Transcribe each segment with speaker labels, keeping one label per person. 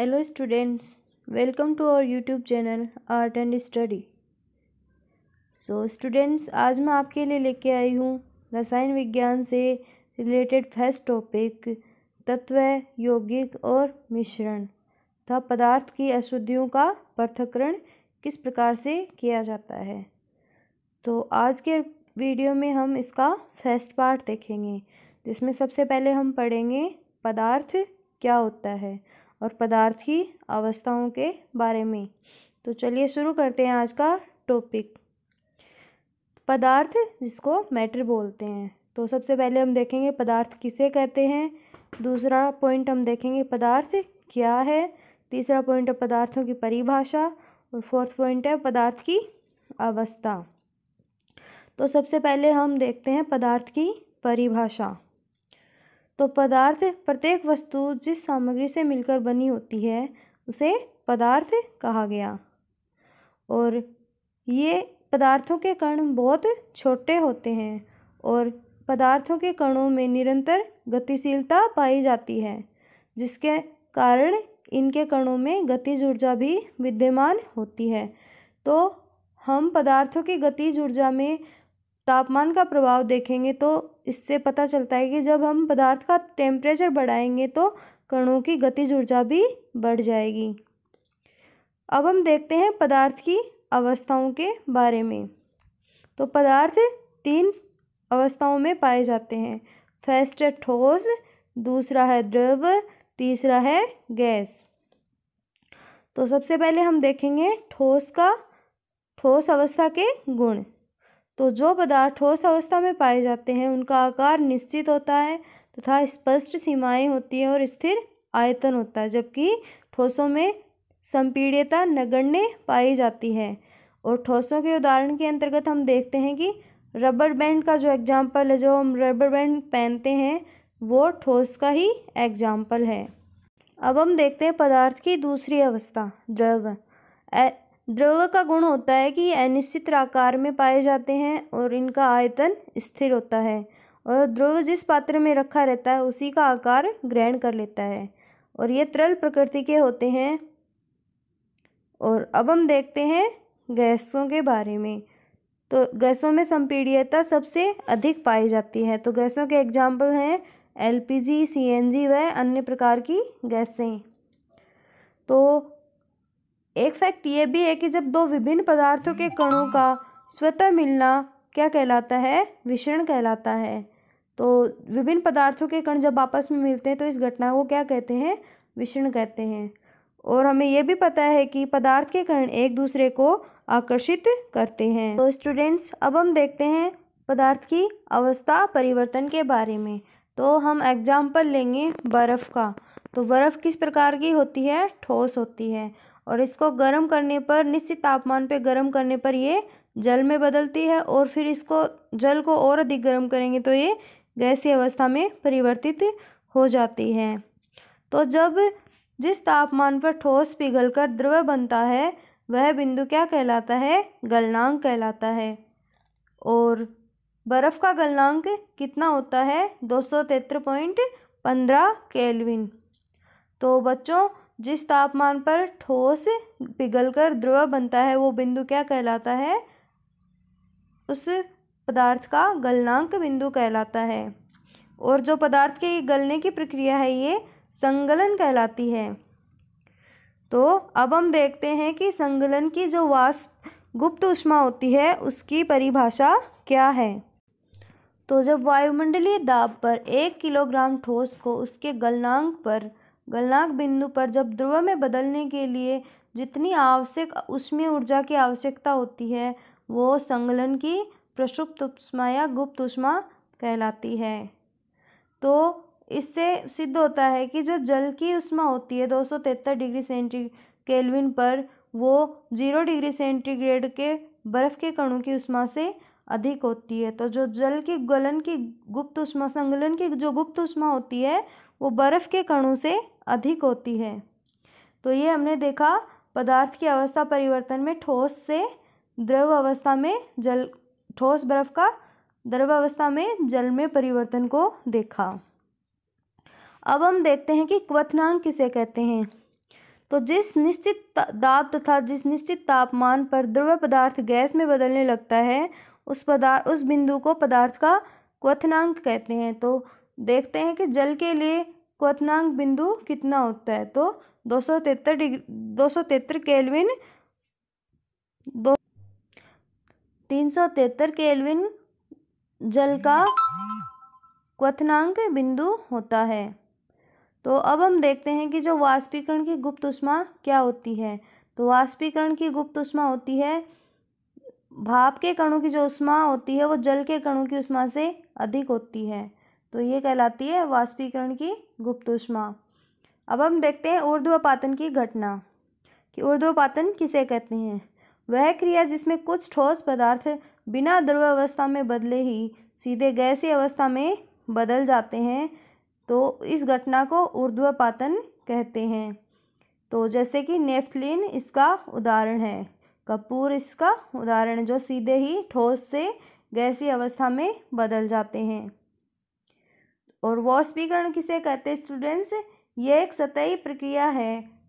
Speaker 1: Hello students, welcome to our YouTube channel Art and Study। Students आज मैं आपके लिए लेके आई हूँ रसायन विज्ञान से रिलेटेड फर्स्ट टॉपिक तत्व, यौगिक और मिश्रण तथा पदार्थ की अशुद्धियों का पृथक्करण किस प्रकार से किया जाता है। तो आज के वीडियो में हम इसका फर्स्ट पार्ट देखेंगे, जिसमें सबसे पहले हम पढ़ेंगे पदार्थ क्या होता है और पदार्थ की अवस्थाओं के बारे में। तो चलिए शुरू करते हैं आज का टॉपिक। पदार्थ जिसको मैटर बोलते हैं। तो सबसे पहले हम देखेंगे पदार्थ किसे कहते हैं। दूसरा पॉइंट हम देखेंगे पदार्थ क्या है। तीसरा पॉइंट है पदार्थों की परिभाषा और फोर्थ पॉइंट है पदार्थ की अवस्था। तो सबसे पहले हम देखते हैं पदार्थ की परिभाषा। तो पदार्थ प्रत्येक वस्तु जिस सामग्री से मिलकर बनी होती है उसे पदार्थ कहा गया। और ये पदार्थों के कण बहुत छोटे होते हैं और पदार्थों के कणों में निरंतर गतिशीलता पाई जाती है, जिसके कारण इनके कणों में गतिज ऊर्जा भी विद्यमान होती है। तो हम पदार्थों की गतिज ऊर्जा में तापमान का प्रभाव देखेंगे तो इससे पता चलता है कि जब हम पदार्थ का टेम्परेचर बढ़ाएंगे तो कणों की गतिज ऊर्जा भी बढ़ जाएगी। अब हम देखते हैं पदार्थ की अवस्थाओं के बारे में। तो पदार्थ 3 अवस्थाओं में पाए जाते हैं। फर्स्ट है ठोस, दूसरा है द्रव, तीसरा है गैस। तो सबसे पहले हम देखेंगे ठोस अवस्था के गुण। तो जो पदार्थ ठोस अवस्था में पाए जाते हैं उनका आकार निश्चित होता है तथा स्पष्ट सीमाएं होती हैं और स्थिर आयतन होता है, जबकि ठोसों में संपीड्यता नगण्य पाई जाती है। और ठोसों के उदाहरण के अंतर्गत हम देखते हैं कि रबर बैंड का जो एग्जाम्पल है, जो हम रबर बैंड पहनते हैं वो ठोस का ही एग्जाम्पल है। अब हम देखते हैं पदार्थ की दूसरी अवस्था द्रव। द्रव का गुण होता है कि ये अनिश्चित आकार में पाए जाते हैं और इनका आयतन स्थिर होता है और द्रव जिस पात्र में रखा रहता है उसी का आकार ग्रहण कर लेता है और ये तरल प्रकृति के होते हैं। और अब हम देखते हैं गैसों के बारे में। तो गैसों में संपीड्यता सबसे अधिक पाई जाती है। तो गैसों के एग्जाम्पल हैं LPG, CNG व अन्य प्रकार की गैसें। तो एक फैक्ट ये भी है कि जब दो विभिन्न पदार्थों के कणों का स्वतः मिलना क्या कहलाता है, विषरण कहलाता है। तो विभिन्न पदार्थों के कण जब आपस में मिलते हैं तो इस घटना को क्या कहते हैं, विषरण कहते हैं। और हमें यह भी पता है कि पदार्थ के कण एक दूसरे को आकर्षित करते हैं। तो स्टूडेंट्स अब हम देखते हैं पदार्थ की अवस्था परिवर्तन के बारे में। तो हम एग्जाम्पल लेंगे बर्फ़ का। तो बर्फ़ किस प्रकार की होती है, ठोस होती है और इसको गर्म करने पर, निश्चित तापमान पे गर्म करने पर ये जल में बदलती है और फिर इसको जल को और अधिक गर्म करेंगे तो ये गैसीय अवस्था में परिवर्तित हो जाती है। तो जब जिस तापमान पर ठोस पिघलकर द्रव बनता है वह बिंदु क्या कहलाता है, गलनांक कहलाता है। और बर्फ़ का गलनांक कितना होता है, 273.15 केल्विन। तो बच्चों जिस तापमान पर ठोस पिघलकर द्रव बनता है वो बिंदु क्या कहलाता है, उस पदार्थ का गलनांक बिंदु कहलाता है। और जो पदार्थ के गलने की प्रक्रिया है ये संगलन कहलाती है। तो अब हम देखते हैं कि संगलन की जो वाष्प गुप्त ऊष्मा होती है उसकी परिभाषा क्या है। तो जब वायुमंडलीय दाब पर 1 किलोग्राम ठोस को उसके गलनांक बिंदु पर जब द्रव में बदलने के लिए जितनी आवश्यक ऊष्मीय ऊर्जा की आवश्यकता होती है वो संगलन की प्रसुप्त ऊष्मा या गुप्त ऊष्मा कहलाती है। तो इससे सिद्ध होता है कि जो जल की ऊष्मा होती है 273 डिग्री सेंटीग्रेड केल्विन पर, वो 0 डिग्री सेंटीग्रेड के बर्फ़ के कणों की ऊष्मा से अधिक होती है। तो जो जल की गलन की गुप्त ऊष्मा, संगलन की जो गुप्त ऊष्मा होती है वो बर्फ़ के कणों से अधिक होती है। तो ये हमने देखा पदार्थ की अवस्था परिवर्तन में ठोस से द्रव अवस्था में ठोस बर्फ़ का द्रव अवस्था में जल में परिवर्तन को देखा। अब हम देखते हैं कि क्वथनांक किसे कहते हैं। तो जिस निश्चित दाब तथा जिस निश्चित तापमान पर द्रव पदार्थ गैस में बदलने लगता है उस बिंदु को पदार्थ का क्वथनांक कहते हैं। तो देखते हैं कि जल के लिए क्वथनांक बिंदु कितना होता है। तो 273 केल्विन 373 केल्विन जल का क्वथनांक बिंदु होता है। तो अब हम देखते हैं कि जो वाष्पीकरण की गुप्त ऊष्मा क्या होती है। तो वाष्पीकरण की गुप्त ऊष्मा होती है, भाप के कणों की जो ऊष्मा होती है वो जल के कणों की ऊष्मा से अधिक होती है। तो ये कहलाती है वाष्पीकरण की गुप्त ऊष्मा। अब हम देखते हैं ऊर्ध्वपातन की घटना कि ऊर्ध्वपातन किसे कहते हैं। वह क्रिया जिसमें कुछ ठोस पदार्थ बिना द्रव अवस्था में बदले ही सीधे गैसीय अवस्था में बदल जाते हैं, तो इस घटना को ऊर्ध्वपातन कहते हैं। तो जैसे कि नेफ्थलीन इसका उदाहरण है, कपूर इसका उदाहरण है, जो सीधे ही ठोस से गैसीय अवस्था में बदल जाते हैं। और वाष्पीकरण किसे कहते हैं स्टूडेंट्स? ये एक सतही प्रक्रिया है।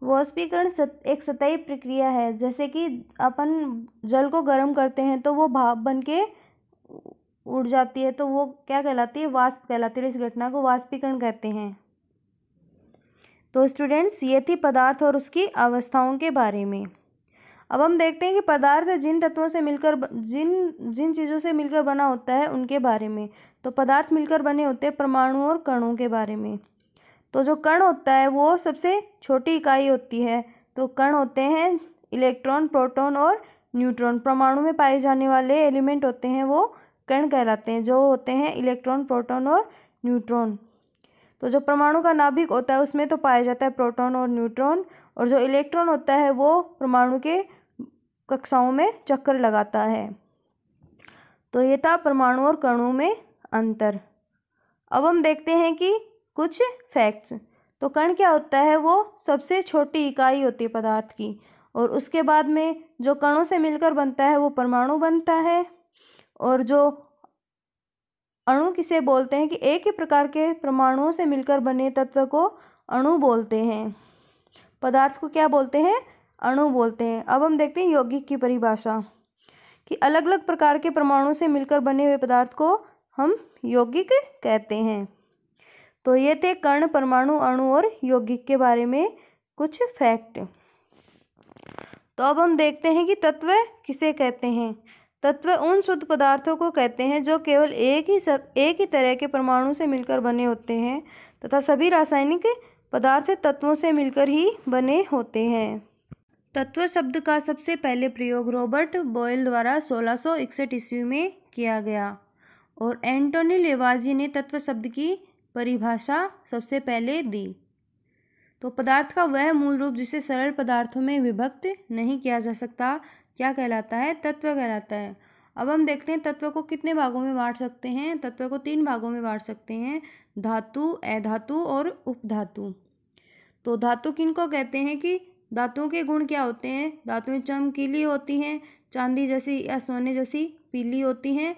Speaker 1: वाष्पीकरण एक सतही प्रक्रिया है। जैसे कि अपन जल को गर्म करते हैं तो वो भाप बन के उड़ जाती है, तो वो क्या कहलाती है? वाष्प कहलाती है। इस घटना को वाष्पीकरण कहते हैं। तो स्टूडेंट्स, ये थी पदार्थ और उसकी अवस्थाओं के बारे में। अब हम देखते हैं कि पदार्थ जिन तत्वों से मिलकर जिन चीज़ों से मिलकर बना होता है उनके बारे में। तो पदार्थ मिलकर बने होते हैं परमाणु और कणों के बारे में। तो जो कण होता है वो सबसे छोटी इकाई होती है। तो कण होते हैं इलेक्ट्रॉन, प्रोटॉन और न्यूट्रॉन। परमाणु में पाए जाने वाले एलिमेंट होते हैं वो कण कहलाते हैं, जो होते हैं इलेक्ट्रॉन, प्रोटॉन और न्यूट्रॉन। तो जो परमाणु का नाभिक होता है उसमें तो पाया जाता है प्रोटॉन और न्यूट्रॉन, और जो इलेक्ट्रॉन होता है वो परमाणु के कक्षाओं में चक्कर लगाता है। तो ये था परमाणु और कणों में अंतर। अब हम देखते हैं कि कुछ फैक्ट्स। तो कण क्या होता है? वो सबसे छोटी इकाई होती है पदार्थ की, और उसके बाद में जो कणों से मिलकर बनता है वो परमाणु बनता है। और जो अणु किसे बोलते हैं कि एक ही प्रकार के परमाणुओं से मिलकर बने तत्व को अणु बोलते हैं। पदार्थ को क्या बोलते हैं? अणु बोलते हैं। अब हम देखते हैं यौगिक की परिभाषा कि अलग अलग प्रकार के परमाणु से मिलकर बने हुए पदार्थ को हम यौगिक कहते हैं। तो ये थे कण, परमाणु, अणु और यौगिक के बारे में कुछ फैक्ट। तो अब हम देखते हैं कि तत्व किसे कहते हैं। तत्व उन शुद्ध पदार्थों को कहते हैं जो केवल एक ही तरह के परमाणु से मिलकर बने होते हैं तथा सभी रासायनिक पदार्थ तत्वों से मिलकर ही बने होते हैं। तत्व शब्द का सबसे पहले प्रयोग रॉबर्ट बॉयल द्वारा 1661 ईस्वी में किया गया, और एंटोनी लेवाज़िए ने तत्व शब्द की परिभाषा सबसे पहले दी। तो पदार्थ का वह मूल रूप जिसे सरल पदार्थों में विभक्त नहीं किया जा सकता क्या कहलाता है? तत्व कहलाता है। अब हम देखते हैं तत्व को कितने भागों में बांट सकते हैं। तत्व को 3 भागों में बांट सकते हैं, धातु, अधातु और उपधातु। तो धातु किनको कहते हैं कि धातुओं के गुण क्या होते हैं? धातुएं चमकीली होती हैं, चांदी जैसी या सोने जैसी पीली होती हैं,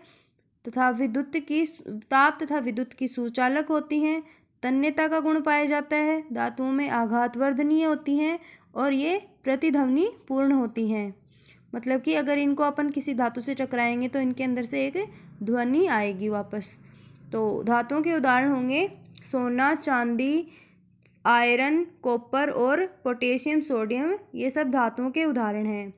Speaker 1: तथा ताप तथा विद्युत की सुचालक होती हैं। तन्यता का गुण पाया जाता है। धातुओं में आघात वर्धनीय होती हैं और ये प्रतिध्वनि पूर्ण होती हैं। मतलब कि अगर इनको अपन किसी धातु से टकराएंगे तो इनके अंदर से एक ध्वनि आएगी वापस। तो धातुओं के उदाहरण होंगे सोना, चांदी, आयरन, कॉपर और पोटेशियम, सोडियम। ये सब धातुओं के उदाहरण हैं।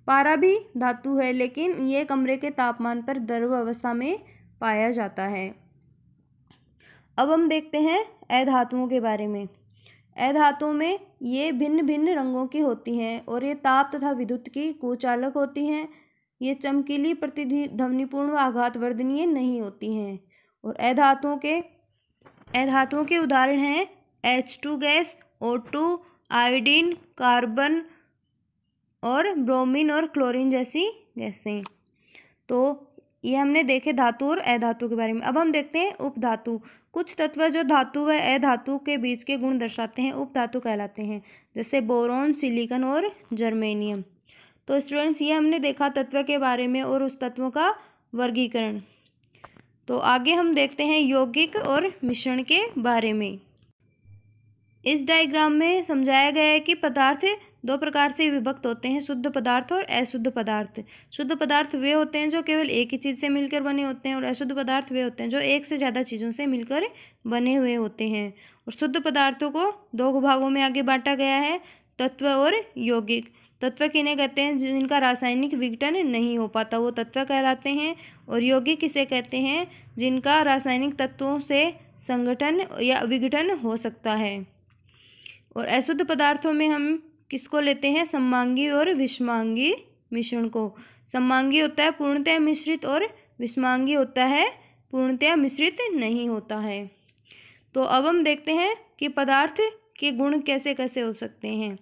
Speaker 1: पारा भी धातु है, लेकिन ये कमरे के तापमान पर द्रव अवस्था में पाया जाता है। अब हम देखते हैं अधातुओं के बारे में। अधातुओं में ये भिन्न भिन्न रंगों की होती हैं और ये ताप तथा विद्युत की कुचालक होती हैं। ये चमकीली, प्रतिध्वनिपूर्ण व आघात वर्धनीय नहीं होती हैं। और अधातुओं के उदाहरण हैं H2 gas, O2, iodine, carbon और ब्रोमीन और क्लोरीन जैसी गैसें। तो ये हमने देखे धातु और अधातु के बारे में। अब हम देखते हैं उपधातु। कुछ तत्व जो धातु व अधातु के बीच के गुण दर्शाते हैं उपधातु कहलाते हैं, जैसे बोरोन, सिलिकॉन और जर्मेनियम। तो स्टूडेंट्स, ये हमने देखा तत्व के बारे में और उस तत्वों का वर्गीकरण। तो आगे हम देखते हैं यौगिक और मिश्रण के बारे में। इस डायग्राम में समझाया गया है कि पदार्थ दो प्रकार से विभक्त होते हैं, शुद्ध पदार्थ और अशुद्ध पदार्थ। शुद्ध पदार्थ वे होते हैं जो केवल एक ही चीज़ से मिलकर बने होते हैं, और अशुद्ध पदार्थ वे होते हैं जो एक से ज़्यादा चीज़ों से मिलकर बने हुए होते हैं। और शुद्ध पदार्थों को दो भागों में आगे बांटा गया है, तत्व और यौगिक। तत्व किन्हें कहते हैं? जिनका रासायनिक विघटन नहीं हो पाता, वो तत्व कहलाते हैं। और यौगिक किसे कहते हैं? जिनका रासायनिक तत्वों से संगठन या विघटन हो सकता है। और अशुद्ध पदार्थों में हम किसको लेते हैं? सममांगी और विषमांगी मिश्रण को। सममांगी होता है पूर्णतः मिश्रित, और विषमांगी होता है पूर्णतः मिश्रित नहीं होता है। तो अब हम देखते हैं कि पदार्थ के गुण कैसे कैसे हो सकते हैं।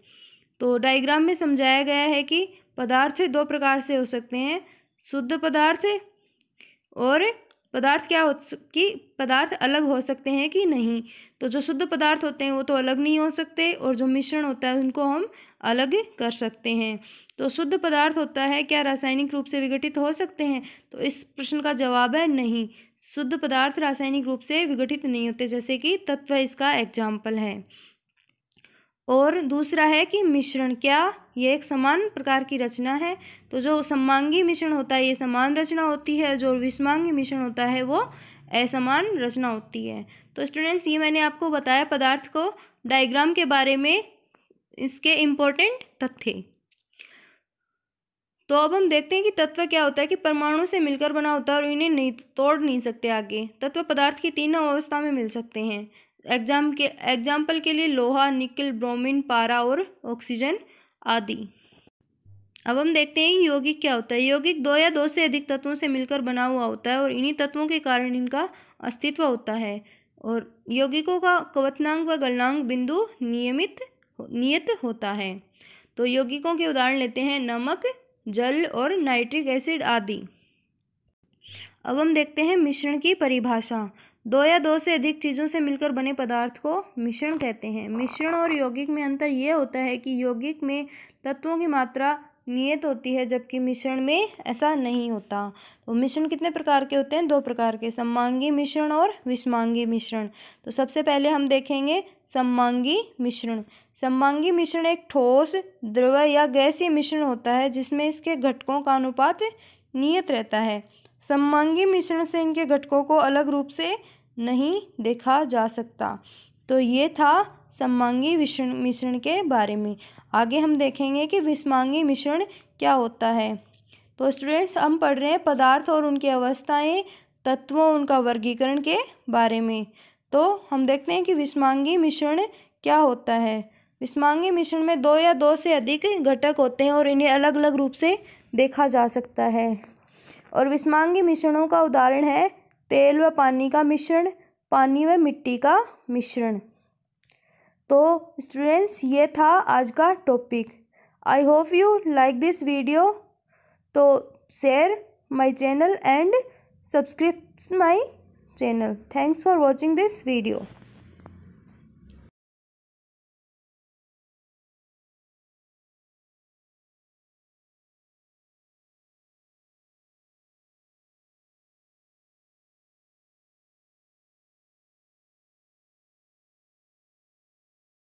Speaker 1: तो डायग्राम में समझाया गया है कि पदार्थ दो प्रकार से हो सकते हैं, शुद्ध पदार्थ और पदार्थ क्या हो कि पदार्थ अलग हो सकते हैं कि नहीं। तो जो शुद्ध पदार्थ होते हैं वो तो अलग नहीं हो सकते, और जो मिश्रण होता है उनको हम अलग कर सकते हैं। तो शुद्ध पदार्थ होता है क्या रासायनिक रूप से विघटित हो सकते हैं? तो इस प्रश्न का जवाब है नहीं, शुद्ध पदार्थ रासायनिक रूप से विघटित नहीं होते, जैसे कि तत्व इसका एग्जाम्पल है। और दूसरा है कि मिश्रण, क्या ये एक समान प्रकार की रचना है? तो जो सममांगी मिश्रण होता है ये समान रचना होती है, जो विषमांगी मिश्रण होता है वो असमान रचना होती है। तो स्टूडेंट्स, ये मैंने आपको बताया पदार्थ को डायग्राम के बारे में, इसके इम्पोर्टेंट तथ्य। तो अब हम देखते हैं कि तत्व क्या होता है कि परमाणु से मिलकर बना होता है और इन्हें नहीं तोड़ नहीं सकते आगे। तत्व पदार्थ की तीनों अवस्था में मिल सकते हैं। एग्जाम्पल के लिए लोहा, निकल, ब्रोमीन, पारा और ऑक्सीजन आदि। अब हम देखते हैं कि यौगिक क्या होता है। यौगिक दो या दो से अधिक तत्वों से मिलकर बना हुआ होता है, और इन्हीं तत्वों के कारण इनका अस्तित्व होता है। और यौगिकों का क्वथनांक व गलनांक बिंदु नियत होता है। तो यौगिकों के उदाहरण लेते हैं, नमक, जल और नाइट्रिक एसिड आदि। अब हम देखते हैं मिश्रण की परिभाषा। दो या दो से अधिक चीज़ों से मिलकर बने पदार्थ को मिश्रण कहते हैं। मिश्रण और यौगिक में अंतर ये होता है कि यौगिक में तत्वों की मात्रा नियत होती है, जबकि मिश्रण में ऐसा नहीं होता। तो मिश्रण कितने प्रकार के होते हैं? दो प्रकार के, सममांगी मिश्रण और विषमांगी मिश्रण। तो सबसे पहले हम देखेंगे सममांगी मिश्रण। सममांगी मिश्रण एक ठोस, द्रव या गैसीय मिश्रण होता है जिसमें इसके घटकों का अनुपात नियत रहता है। सममांगी मिश्रण से इनके घटकों को अलग रूप से नहीं देखा जा सकता। तो ये था सममांगी मिश्रण के बारे में। आगे हम देखेंगे कि विषमांगी मिश्रण क्या होता है। तो स्टूडेंट्स, हम पढ़ रहे हैं पदार्थ और उनकी अवस्थाएं, तत्वों, उनका वर्गीकरण के बारे में। तो हम देखते हैं कि विषमांगी मिश्रण क्या होता है। विषमांगी मिश्रण में दो या दो से अधिक घटक होते हैं और इन्हें अलग अलग रूप से देखा जा सकता है। और विषमांगी मिश्रणों का उदाहरण है तेल व पानी का मिश्रण, पानी व मिट्टी का मिश्रण। तो स्टूडेंट्स, ये था आज का topic. I hope you like this video. तो share my channel and subscribe my channel. Thanks for watching this video.